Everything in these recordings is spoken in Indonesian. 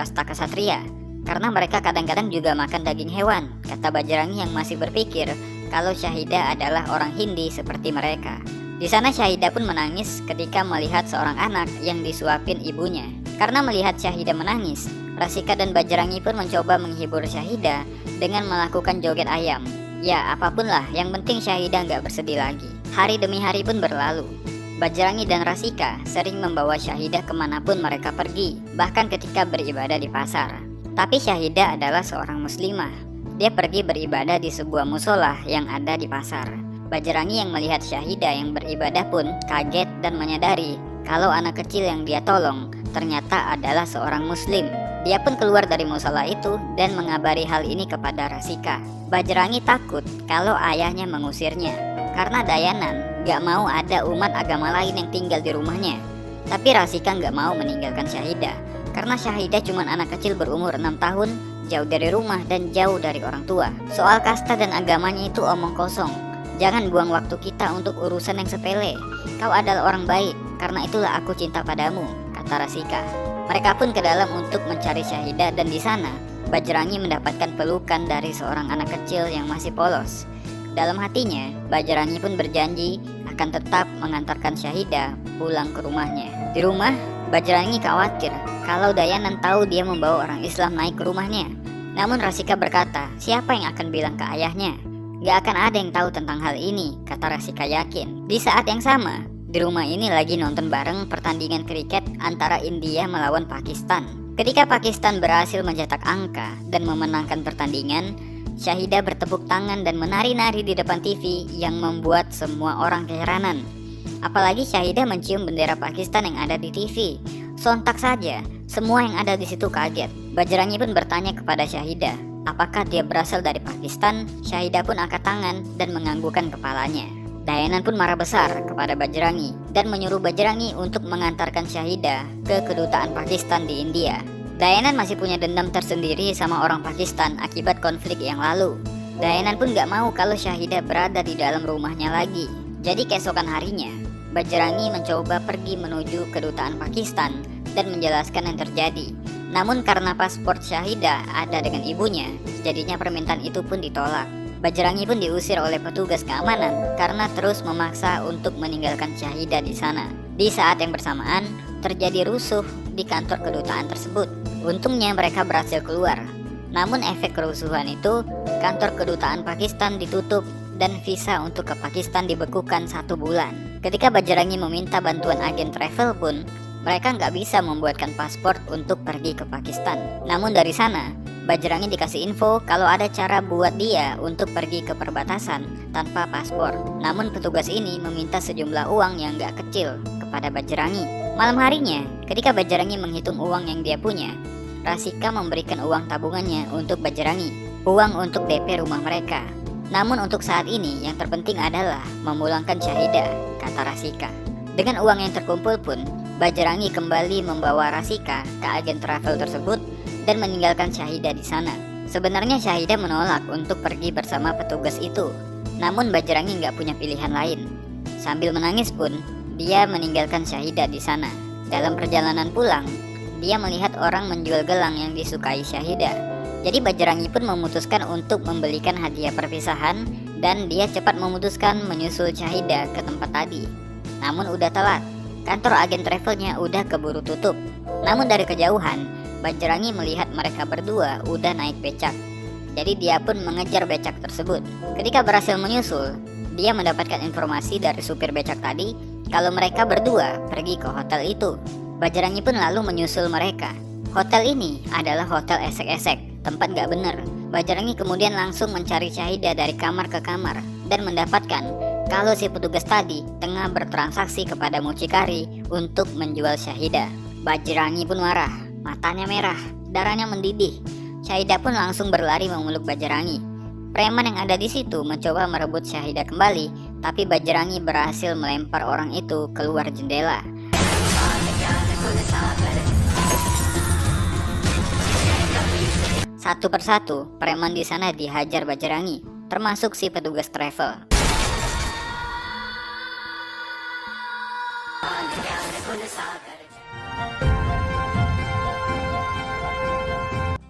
kasta kesatria, karena mereka kadang-kadang juga makan daging hewan, kata Bajrangi yang masih berpikir kalau Syahida adalah orang Hindi seperti mereka. Di sana Syahida pun menangis ketika melihat seorang anak yang disuapin ibunya. Karena melihat Syahida menangis, Rasika dan Bajrangi pun mencoba menghibur Syahida dengan melakukan joget ayam. Ya apapun lah, yang penting Syahida nggak bersedih lagi. Hari demi hari pun berlalu. Bajrangi dan Rasika sering membawa Syahida kemanapun mereka pergi, bahkan ketika beribadah di pasar. Tapi Syahida adalah seorang muslimah. Dia pergi beribadah di sebuah musola yang ada di pasar. Bajrangi yang melihat Syahida yang beribadah pun kaget dan menyadari kalau anak kecil yang dia tolong ternyata adalah seorang muslim. Dia pun keluar dari musola itu dan mengabari hal ini kepada Rasika. Bajrangi takut kalau ayahnya mengusirnya, karena Dayanan gak mau ada umat agama lain yang tinggal di rumahnya. Tapi Rasika gak mau meninggalkan Syahida, karena Syahida cuma anak kecil berumur 6 tahun, jauh dari rumah dan jauh dari orang tua. Soal kasta dan agamanya itu omong kosong. Jangan buang waktu kita untuk urusan yang sepele. Kau adalah orang baik, karena itulah aku cinta padamu, kata Rasika. Mereka pun ke dalam untuk mencari Syahida dan di sana Bajrangi mendapatkan pelukan dari seorang anak kecil yang masih polos. Dalam hatinya, Bajrangi pun berjanji akan tetap mengantarkan Syahida pulang ke rumahnya. Di rumah, Bajrangi khawatir kalau Dayanan tahu dia membawa orang Islam naik ke rumahnya. Namun Rasika berkata, siapa yang akan bilang ke ayahnya? Gak akan ada yang tahu tentang hal ini, kata Rasika yakin. Di saat yang sama, di rumah ini lagi nonton bareng pertandingan kriket antara India melawan Pakistan. Ketika Pakistan berhasil mencetak angka dan memenangkan pertandingan, Syahida bertepuk tangan dan menari-nari di depan TV yang membuat semua orang keheranan. Apalagi Syahida mencium bendera Pakistan yang ada di TV. Sontak saja, semua yang ada di situ kaget. Bajrangi pun bertanya kepada Syahida, apakah dia berasal dari Pakistan? Syahida pun angkat tangan dan menganggukkan kepalanya. Dayanan pun marah besar kepada Bajrangi dan menyuruh Bajrangi untuk mengantarkan Syahida ke kedutaan Pakistan di India. Dayanan masih punya dendam tersendiri sama orang Pakistan akibat konflik yang lalu. Dayanan pun gak mau kalau Syahida berada di dalam rumahnya lagi. Jadi keesokan harinya, Bajrangi mencoba pergi menuju kedutaan Pakistan dan menjelaskan yang terjadi. Namun karena paspor Syahida ada dengan ibunya, jadinya permintaan itu pun ditolak. Bajrangi pun diusir oleh petugas keamanan karena terus memaksa untuk meninggalkan Syahida di sana. Di saat yang bersamaan, terjadi rusuh di kantor kedutaan tersebut. Untungnya mereka berhasil keluar. Namun efek kerusuhan itu, kantor kedutaan Pakistan ditutup dan visa untuk ke Pakistan dibekukan 1 bulan. Ketika Bajrangi meminta bantuan agen travel pun, mereka nggak bisa membuatkan paspor untuk pergi ke Pakistan. Namun dari sana, Bajrangi dikasih info kalau ada cara buat dia untuk pergi ke perbatasan tanpa paspor. Namun petugas ini meminta sejumlah uang yang nggak kecil kepada Bajrangi. Malam harinya, ketika Bajrangi menghitung uang yang dia punya, Rasika memberikan uang tabungannya untuk Bajrangi, uang untuk DP rumah mereka. Namun untuk saat ini yang terpenting adalah memulangkan Syahida, kata Rasika. Dengan uang yang terkumpul pun, Bajrangi kembali membawa Rasika ke agen travel tersebut dan meninggalkan Syahida di sana. Sebenarnya Syahida menolak untuk pergi bersama petugas itu, namun Bajrangi nggak punya pilihan lain. Sambil menangis pun, dia meninggalkan Syahida di sana. Dalam perjalanan pulang, dia melihat orang menjual gelang yang disukai Syahida. Jadi Bajrangi pun memutuskan untuk membelikan hadiah perpisahan dan dia cepat memutuskan menyusul Syahida ke tempat tadi. Namun udah telat, kantor agen travelnya udah keburu tutup. Namun dari kejauhan, Bajrangi melihat mereka berdua udah naik becak. Jadi dia pun mengejar becak tersebut. Ketika berhasil menyusul, dia mendapatkan informasi dari supir becak tadi kalau mereka berdua pergi ke hotel itu. Bajrangi pun lalu menyusul mereka. Hotel ini adalah hotel esek-esek, tempat gak bener. Bajrangi kemudian langsung mencari Syahida dari kamar ke kamar dan mendapatkan kalau si petugas tadi tengah bertransaksi kepada mucikari untuk menjual Syahida. Bajrangi pun marah, matanya merah, darahnya mendidih. Syahida pun langsung berlari memeluk Bajrangi. Preman yang ada di situ mencoba merebut Syahida kembali, tapi Bajrangi berhasil melempar orang itu keluar jendela. Satu persatu, preman di sana dihajar Bajrangi, termasuk si petugas travel.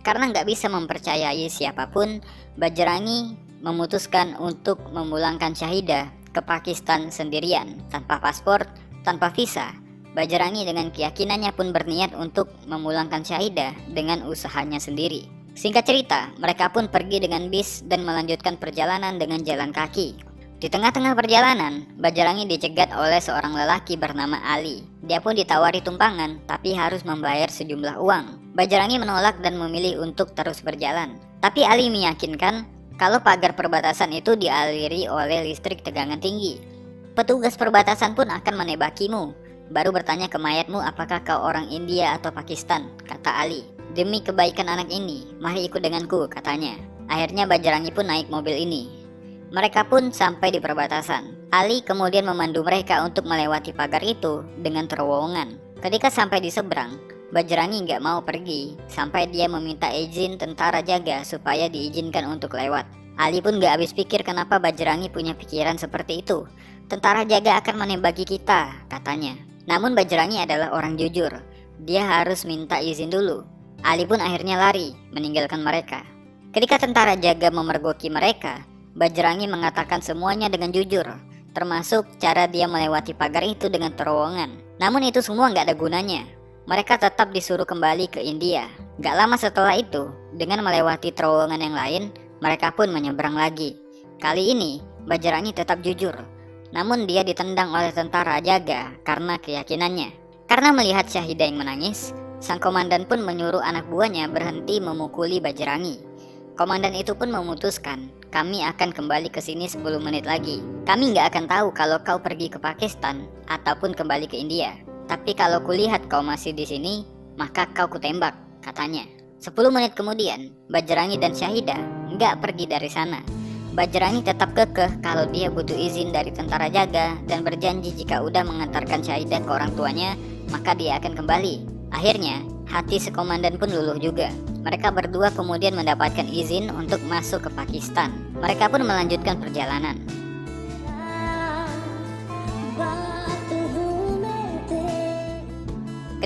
Karena nggak bisa mempercayai siapapun, Bajrangi memutuskan untuk memulangkan Syahidah ke Pakistan sendirian, tanpa paspor, tanpa visa. Bajrangi dengan keyakinannya pun berniat untuk memulangkan Syahidah dengan usahanya sendiri. Singkat cerita, mereka pun pergi dengan bis dan melanjutkan perjalanan dengan jalan kaki. Di tengah-tengah perjalanan, Bajrangi dicegat oleh seorang lelaki bernama Ali. Dia pun ditawari tumpangan, tapi harus membayar sejumlah uang. Bajrangi menolak dan memilih untuk terus berjalan. Tapi Ali meyakinkan kalau pagar perbatasan itu dialiri oleh listrik tegangan tinggi. Petugas perbatasan pun akan menebakimu, baru bertanya ke mayatmu apakah kau orang India atau Pakistan, kata Ali. Demi kebaikan anak ini, mari ikut denganku, katanya. Akhirnya Bajrangi pun naik mobil ini. Mereka pun sampai di perbatasan. Ali kemudian memandu mereka untuk melewati pagar itu dengan terowongan. Ketika sampai di seberang, Bajrangi nggak mau pergi sampai dia meminta izin tentara jaga supaya diizinkan untuk lewat. Ali pun nggak habis pikir kenapa Bajrangi punya pikiran seperti itu. Tentara jaga akan menembaki kita, katanya. Namun Bajrangi adalah orang jujur. Dia harus minta izin dulu. Ali pun akhirnya lari, meninggalkan mereka. Ketika tentara jaga memergoki mereka, Bajrangi mengatakan semuanya dengan jujur, termasuk cara dia melewati pagar itu dengan terowongan. Namun itu semua nggak ada gunanya. Mereka tetap disuruh kembali ke India. Gak lama setelah itu, dengan melewati terowongan yang lain, mereka pun menyeberang lagi. Kali ini, Bajrangi tetap jujur. Namun dia ditendang oleh tentara jaga karena keyakinannya. Karena melihat Syahidah yang menangis, sang komandan pun menyuruh anak buahnya berhenti memukuli Bajrangi. Komandan itu pun memutuskan, kami akan kembali ke sini 10 menit lagi. Kami nggak akan tahu kalau kau pergi ke Pakistan ataupun kembali ke India. Tapi kalau kulihat kau masih di sini, maka kau kutembak, katanya. 10 menit kemudian, Bajrangi dan Syahidah nggak pergi dari sana. Bajrangi tetap kekeh kalau dia butuh izin dari tentara jaga dan berjanji jika udah mengantarkan Syahidah ke orang tuanya, maka dia akan kembali. Akhirnya, hati sekomandan pun luluh juga. Mereka berdua kemudian mendapatkan izin untuk masuk ke Pakistan. Mereka pun melanjutkan perjalanan.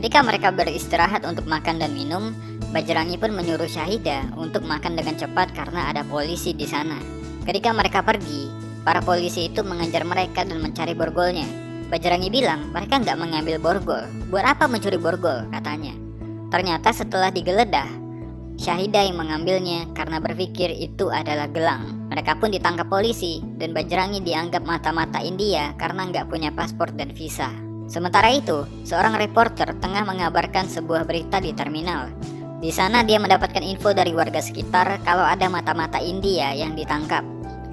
Ketika mereka beristirahat untuk makan dan minum, Bajrangi pun menyuruh Syahidah untuk makan dengan cepat karena ada polisi di sana. Ketika mereka pergi, para polisi itu mengejar mereka dan mencari borgolnya. Bajrangi bilang mereka nggak mengambil borgol. Buat apa mencuri borgol, katanya. Ternyata setelah digeledah, Syahidah yang mengambilnya karena berpikir itu adalah gelang. Mereka pun ditangkap polisi dan Bajrangi dianggap mata-mata India karena nggak punya paspor dan visa. Sementara itu, seorang reporter tengah mengabarkan sebuah berita di terminal. Di sana dia mendapatkan info dari warga sekitar kalau ada mata-mata India yang ditangkap.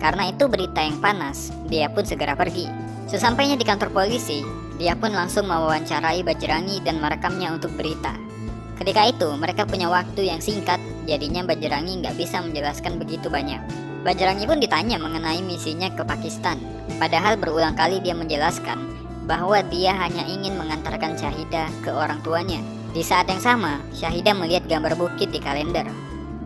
Karena itu berita yang panas, dia pun segera pergi. Sesampainya di kantor polisi, dia pun langsung mewawancarai Bajrangi dan merekamnya untuk berita. Ketika itu, mereka punya waktu yang singkat, jadinya Bajrangi nggak bisa menjelaskan begitu banyak. Bajrangi pun ditanya mengenai misinya ke Pakistan. Padahal berulang kali dia menjelaskan bahwa dia hanya ingin mengantarkan Syahidah ke orang tuanya. Di saat yang sama, Syahidah melihat gambar bukit di kalender.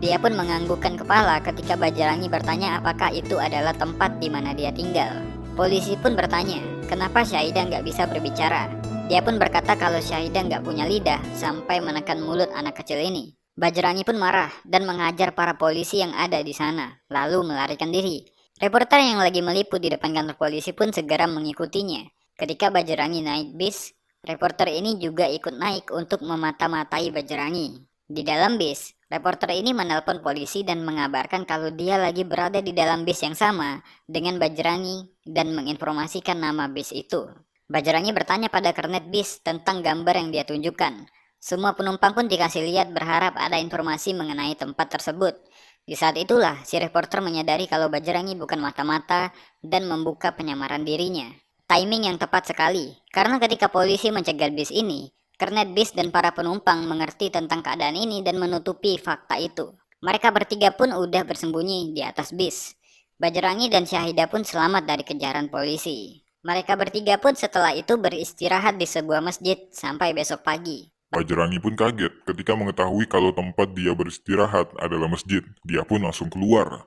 Dia pun menganggukkan kepala ketika Bajrangi bertanya apakah itu adalah tempat di mana dia tinggal. Polisi pun bertanya, kenapa Syahidah nggak bisa berbicara? Dia pun berkata kalau Syahidah nggak punya lidah sampai menekan mulut anak kecil ini. Bajrangi pun marah dan menghajar para polisi yang ada di sana, lalu melarikan diri. Reporter yang lagi meliput di depan kantor polisi pun segera mengikutinya. Ketika Bajrangi naik bis, reporter ini juga ikut naik untuk memata-matai Bajrangi. Di dalam bis, reporter ini menelpon polisi dan mengabarkan kalau dia lagi berada di dalam bis yang sama dengan Bajrangi dan menginformasikan nama bis itu. Bajrangi bertanya pada kernet bis tentang gambar yang dia tunjukkan. Semua penumpang pun dikasih lihat berharap ada informasi mengenai tempat tersebut. Di saat itulah si reporter menyadari kalau Bajrangi bukan mata-mata dan membuka penyamaran dirinya. Timing yang tepat sekali, karena ketika polisi mencegat bis ini, kernet bis dan para penumpang mengerti tentang keadaan ini dan menutupi fakta itu. Mereka bertiga pun udah bersembunyi di atas bis. Bajrangi dan Syahidah pun selamat dari kejaran polisi. Mereka bertiga pun setelah itu beristirahat di sebuah masjid sampai besok pagi. Bajrangi pun kaget ketika mengetahui kalau tempat dia beristirahat adalah masjid. Dia pun langsung keluar.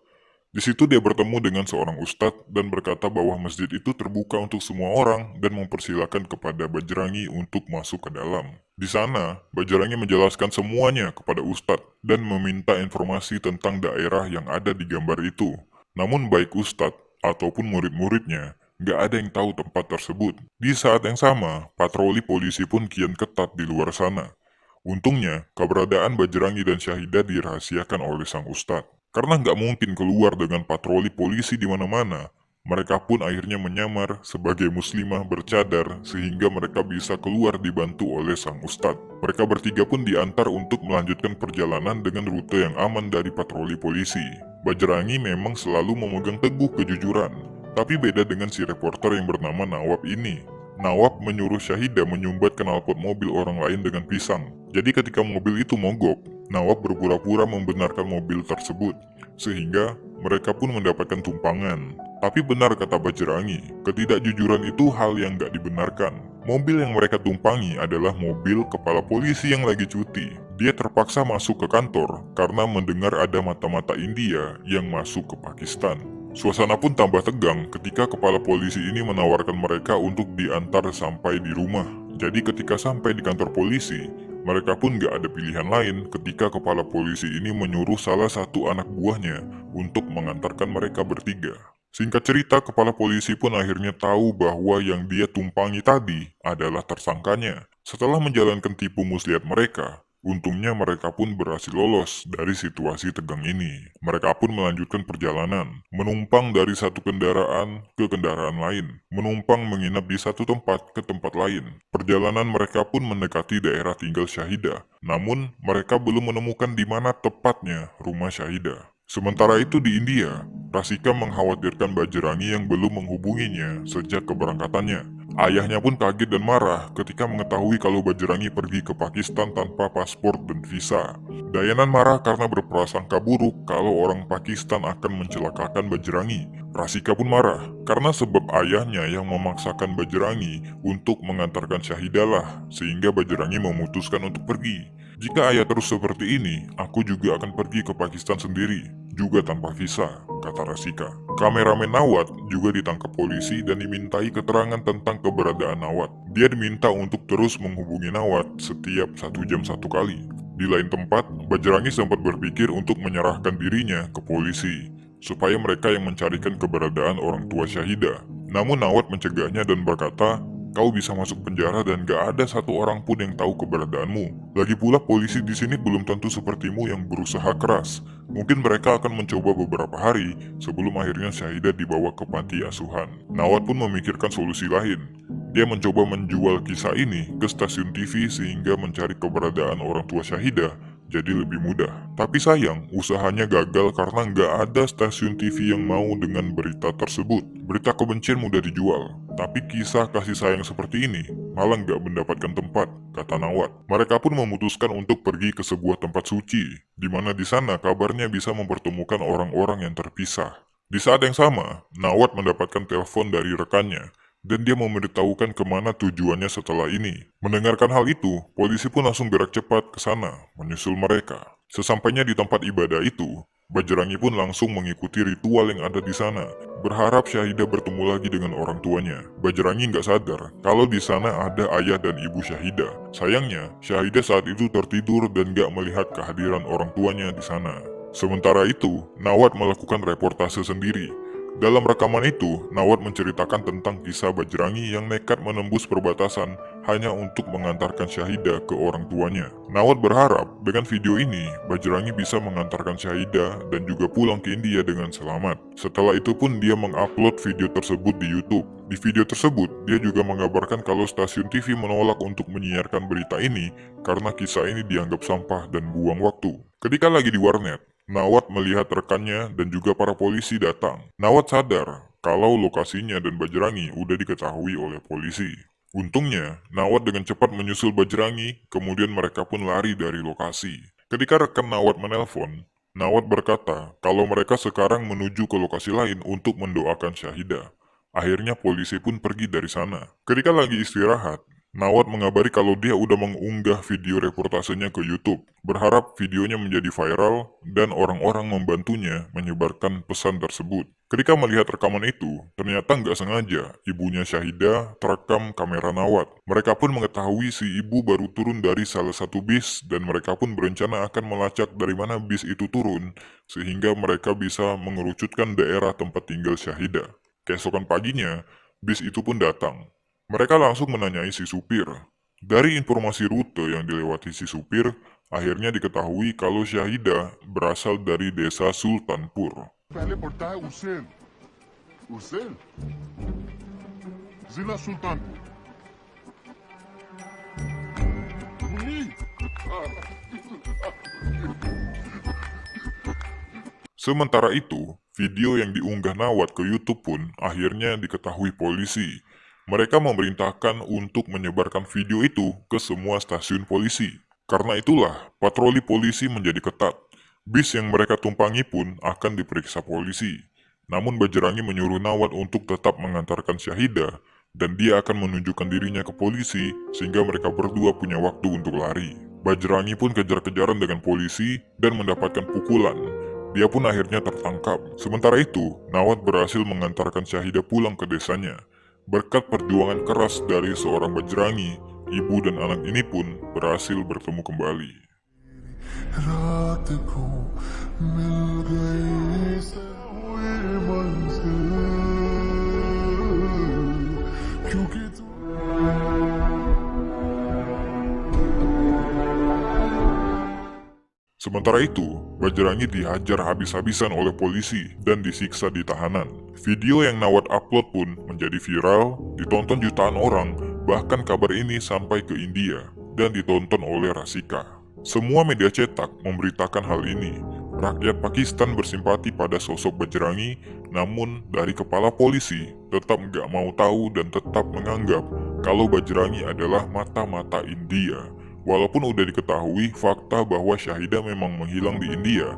Di situ dia bertemu dengan seorang ustadz dan berkata bahwa masjid itu terbuka untuk semua orang dan mempersilahkan kepada Bajrangi untuk masuk ke dalam. Di sana, Bajrangi menjelaskan semuanya kepada ustadz dan meminta informasi tentang daerah yang ada di gambar itu. Namun baik ustadz ataupun murid-muridnya, nggak ada yang tahu tempat tersebut. Di saat yang sama, patroli polisi pun kian ketat di luar sana. Untungnya, keberadaan Bajrangi dan Syahidah dirahasiakan oleh sang ustadz. Karena nggak mungkin keluar dengan patroli polisi di mana-mana, mereka pun akhirnya menyamar sebagai muslimah bercadar sehingga mereka bisa keluar dibantu oleh sang ustadz. Mereka bertiga pun diantar untuk melanjutkan perjalanan dengan rute yang aman dari patroli polisi. Bajrangi memang selalu memegang teguh kejujuran, tapi beda dengan si reporter yang bernama Nawab ini. Nawab menyuruh Syahidah menyumbat knalpot mobil orang lain dengan pisang. Jadi ketika mobil itu mogok, Nawab berpura-pura membenarkan mobil tersebut, sehingga mereka pun mendapatkan tumpangan. Tapi benar kata Bajrangi, ketidakjujuran itu hal yang gak dibenarkan. Mobil yang mereka tumpangi adalah mobil kepala polisi yang lagi cuti. Dia terpaksa masuk ke kantor karena mendengar ada mata-mata India yang masuk ke Pakistan. Suasana pun tambah tegang ketika kepala polisi ini menawarkan mereka untuk diantar sampai di rumah. Jadi ketika sampai di kantor polisi, mereka pun gak ada pilihan lain ketika kepala polisi ini menyuruh salah satu anak buahnya untuk mengantarkan mereka bertiga. Singkat cerita, kepala polisi pun akhirnya tahu bahwa yang dia tumpangi tadi adalah tersangkanya. Setelah menjalankan tipu muslihat mereka, untungnya mereka pun berhasil lolos dari situasi tegang ini. Mereka pun melanjutkan perjalanan, menumpang dari satu kendaraan ke kendaraan lain, menumpang menginap di satu tempat ke tempat lain. Perjalanan mereka pun mendekati daerah tinggal Syahidah, namun mereka belum menemukan di mana tepatnya rumah Syahidah. Sementara itu di India, Rasika mengkhawatirkan Bajrangi yang belum menghubunginya sejak keberangkatannya. Ayahnya pun kaget dan marah ketika mengetahui kalau Bajrangi pergi ke Pakistan tanpa paspor dan visa. Dayanan marah karena berprasangka buruk kalau orang Pakistan akan mencelakakan Bajrangi. Rasika pun marah karena sebab ayahnya yang memaksakan Bajrangi untuk mengantarkan Syahidah lah, sehingga Bajrangi memutuskan untuk pergi. Jika ayah terus seperti ini, aku juga akan pergi ke Pakistan sendiri, juga tanpa visa, kata Rasika. Kameramen Nawat juga ditangkap polisi dan dimintai keterangan tentang keberadaan Nawat. Dia diminta untuk terus menghubungi Nawat setiap 1 jam 1 kali. Di lain tempat, Bajrangi sempat berpikir untuk menyerahkan dirinya ke polisi, supaya mereka yang mencarikan keberadaan orang tua Syahidah. Namun Nawat mencegahnya dan berkata, kau bisa masuk penjara dan gak ada satu orang pun yang tahu keberadaanmu. Lagi pula polisi di sini belum tentu sepertimu yang berusaha keras. Mungkin mereka akan mencoba beberapa hari sebelum akhirnya Syahidah dibawa ke panti asuhan. Nawat pun memikirkan solusi lain. Dia mencoba menjual kisah ini ke stasiun TV sehingga mencari keberadaan orang tua Syahidah jadi lebih mudah. Tapi sayang, usahanya gagal karena nggak ada stasiun TV yang mau dengan berita tersebut. Berita kebencian mudah dijual, tapi kisah kasih sayang seperti ini malah nggak mendapatkan tempat, kata Nawat. Mereka pun memutuskan untuk pergi ke sebuah tempat suci, di mana di sana kabarnya bisa mempertemukan orang-orang yang terpisah. Di saat yang sama, Nawat mendapatkan telepon dari rekannya, dan dia memberitahukan kemana tujuannya setelah ini. Mendengarkan hal itu, polisi pun langsung gerak cepat ke sana, menyusul mereka. Sesampainya di tempat ibadah itu, Bajrangi pun langsung mengikuti ritual yang ada di sana, berharap Syahidah bertemu lagi dengan orang tuanya. Bajrangi nggak sadar kalau di sana ada ayah dan ibu Syahidah. Sayangnya, Syahidah saat itu tertidur dan nggak melihat kehadiran orang tuanya di sana. Sementara itu, Nawat melakukan reportase sendiri. Dalam rekaman itu, Nawat menceritakan tentang kisah Bajrangi yang nekat menembus perbatasan hanya untuk mengantarkan Syahidah ke orang tuanya. Nawat berharap dengan video ini, Bajrangi bisa mengantarkan Syahidah dan juga pulang ke India dengan selamat. Setelah itu pun dia mengupload video tersebut di YouTube. Di video tersebut, dia juga mengabarkan kalau stasiun TV menolak untuk menyiarkan berita ini karena kisah ini dianggap sampah dan buang waktu. Ketika lagi di warnet, Nawat melihat rekannya dan juga para polisi datang. Nawat sadar kalau lokasinya dan Bajrangi udah diketahui oleh polisi. Untungnya, Nawat dengan cepat menyusul Bajrangi, kemudian mereka pun lari dari lokasi. Ketika rekan Nawat menelpon, Nawat berkata kalau mereka sekarang menuju ke lokasi lain untuk mendoakan Syahidah. Akhirnya polisi pun pergi dari sana. Ketika lagi istirahat, Nawad mengabari kalau dia udah mengunggah video reportasenya ke YouTube, berharap videonya menjadi viral dan orang-orang membantunya menyebarkan pesan tersebut. Ketika melihat rekaman itu, ternyata nggak sengaja ibunya Syahidah terekam kamera Nawad. Mereka pun mengetahui si ibu baru turun dari salah satu bis dan mereka pun berencana akan melacak dari mana bis itu turun sehingga mereka bisa mengerucutkan daerah tempat tinggal Syahidah. Keesokan paginya, bis itu pun datang. Mereka langsung menanyai si supir. Dari informasi rute yang dilewati si supir, akhirnya diketahui kalau Syahidah berasal dari desa Sultanpur. पहले पड़ता है उसेल उसेल जिला सुल्तानपुर Munni Sementara itu, video yang diunggah Nawad ke YouTube pun akhirnya diketahui polisi. Mereka memerintahkan untuk menyebarkan video itu ke semua stasiun polisi. Karena itulah, patroli polisi menjadi ketat. Bis yang mereka tumpangi pun akan diperiksa polisi. Namun Bajrangi menyuruh Nawad untuk tetap mengantarkan Syahidah dan dia akan menunjukkan dirinya ke polisi sehingga mereka berdua punya waktu untuk lari. Bajrangi pun kejar-kejaran dengan polisi dan mendapatkan pukulan. Dia pun akhirnya tertangkap. Sementara itu, Nawad berhasil mengantarkan Syahidah pulang ke desanya. Berkat perjuangan keras dari seorang Bajrangi, ibu dan anak ini pun berhasil bertemu kembali. रात को मिल गई से हुई मंजिल क्योंकि तू Sementara itu, Bajrangi dihajar habis-habisan oleh polisi dan disiksa di tahanan. Video yang Nawad upload pun menjadi viral, ditonton jutaan orang, bahkan kabar ini sampai ke India dan ditonton oleh Rasika. Semua media cetak memberitakan hal ini. Rakyat Pakistan bersimpati pada sosok Bajrangi, namun dari kepala polisi tetap nggak mau tahu dan tetap menganggap kalau Bajrangi adalah mata-mata India. Walaupun udah diketahui fakta bahwa Syahidah memang menghilang di India,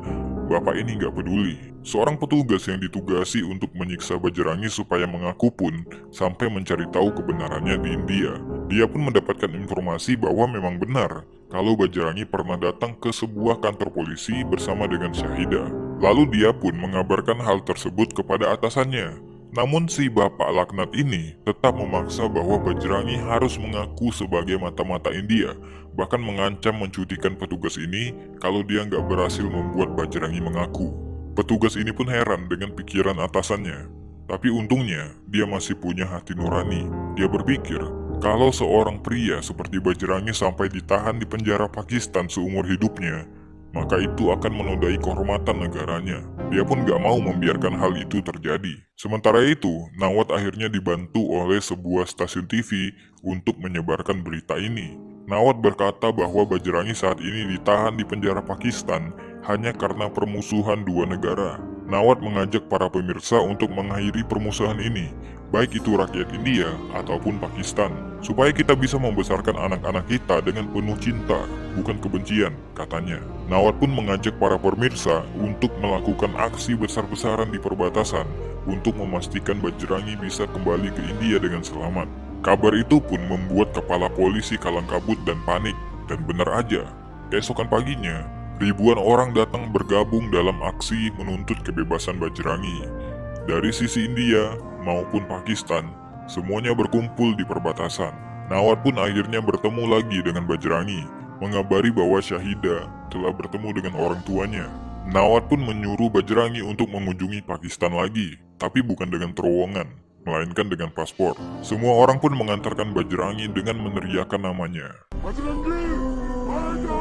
bapak ini nggak peduli. Seorang petugas yang ditugasi untuk menyiksa Bajrangi supaya mengaku pun sampai mencari tahu kebenarannya di India. Dia pun mendapatkan informasi bahwa memang benar kalau Bajrangi pernah datang ke sebuah kantor polisi bersama dengan Syahidah. Lalu dia pun mengabarkan hal tersebut kepada atasannya. Namun si bapak laknat ini tetap memaksa bahwa Bajrangi harus mengaku sebagai mata-mata India, bahkan mengancam mencutikan petugas ini kalau dia nggak berhasil membuat Bajrangi mengaku. Petugas ini pun heran dengan pikiran atasannya. Tapi untungnya, dia masih punya hati nurani. Dia berpikir, kalau seorang pria seperti Bajrangi sampai ditahan di penjara Pakistan seumur hidupnya, maka itu akan menodai kehormatan negaranya. Dia pun gak mau membiarkan hal itu terjadi. Sementara itu, Nawad akhirnya dibantu oleh sebuah stasiun TV untuk menyebarkan berita ini. Nawad berkata bahwa Bajrangi saat ini ditahan di penjara Pakistan hanya karena permusuhan dua negara. Nawad mengajak para pemirsa untuk mengakhiri permusuhan ini, baik itu rakyat India ataupun Pakistan, supaya kita bisa membesarkan anak-anak kita dengan penuh cinta, bukan kebencian, katanya. Nawad pun mengajak para pemirsa untuk melakukan aksi besar-besaran di perbatasan untuk memastikan Bajrangi bisa kembali ke India dengan selamat. Kabar itu pun membuat kepala polisi kalang kabut dan panik, dan benar aja, keesokan paginya, ribuan orang datang bergabung dalam aksi menuntut kebebasan Bajrangi. Dari sisi India maupun Pakistan, semuanya berkumpul di perbatasan. Nawad pun akhirnya bertemu lagi dengan Bajrangi, mengabari bahwa Syahidah telah bertemu dengan orang tuanya. Nawad pun menyuruh Bajrangi untuk mengunjungi Pakistan lagi, tapi bukan dengan terowongan, melainkan dengan paspor. Semua orang pun mengantarkan Bajrangi dengan meneriakkan namanya. Bajrangi वादा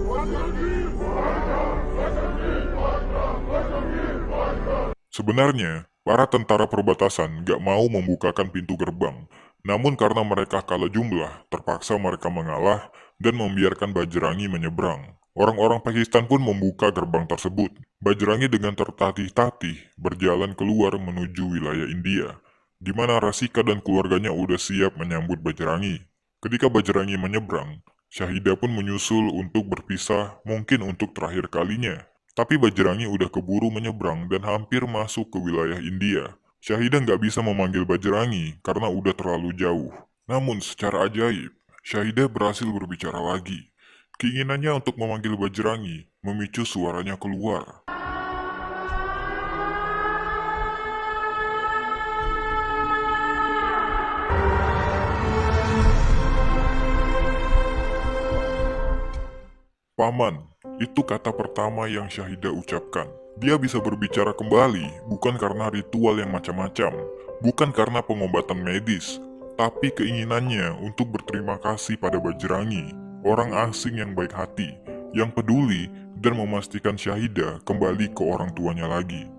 बजरंगी वादा बजरंगी वादा बजरंगी वादा Sebenarnya, para tentara perbatasan gak mau membukakan pintu gerbang. Namun karena mereka kalah jumlah, terpaksa mereka mengalah dan membiarkan Bajrangi menyeberang. Orang-orang Pakistan pun membuka gerbang tersebut. Bajrangi dengan tertatih-tatih berjalan keluar menuju wilayah India, di mana Rasika dan keluarganya udah siap menyambut Bajrangi. Ketika Bajrangi menyeberang, Syahidah pun menyusul untuk berpisah mungkin untuk terakhir kalinya. Tapi Bajrangi udah keburu menyeberang dan hampir masuk ke wilayah India. Syahidah nggak bisa memanggil Bajrangi karena udah terlalu jauh. Namun secara ajaib, Syahidah berhasil berbicara lagi. Keinginannya untuk memanggil Bajrangi memicu suaranya keluar. Paman, itu kata pertama yang Syahidah ucapkan. Dia bisa berbicara kembali bukan karena ritual yang macam-macam, bukan karena pengobatan medis, tapi keinginannya untuk berterima kasih pada Bajrangi, orang asing yang baik hati, yang peduli dan memastikan Syahidah kembali ke orang tuanya lagi.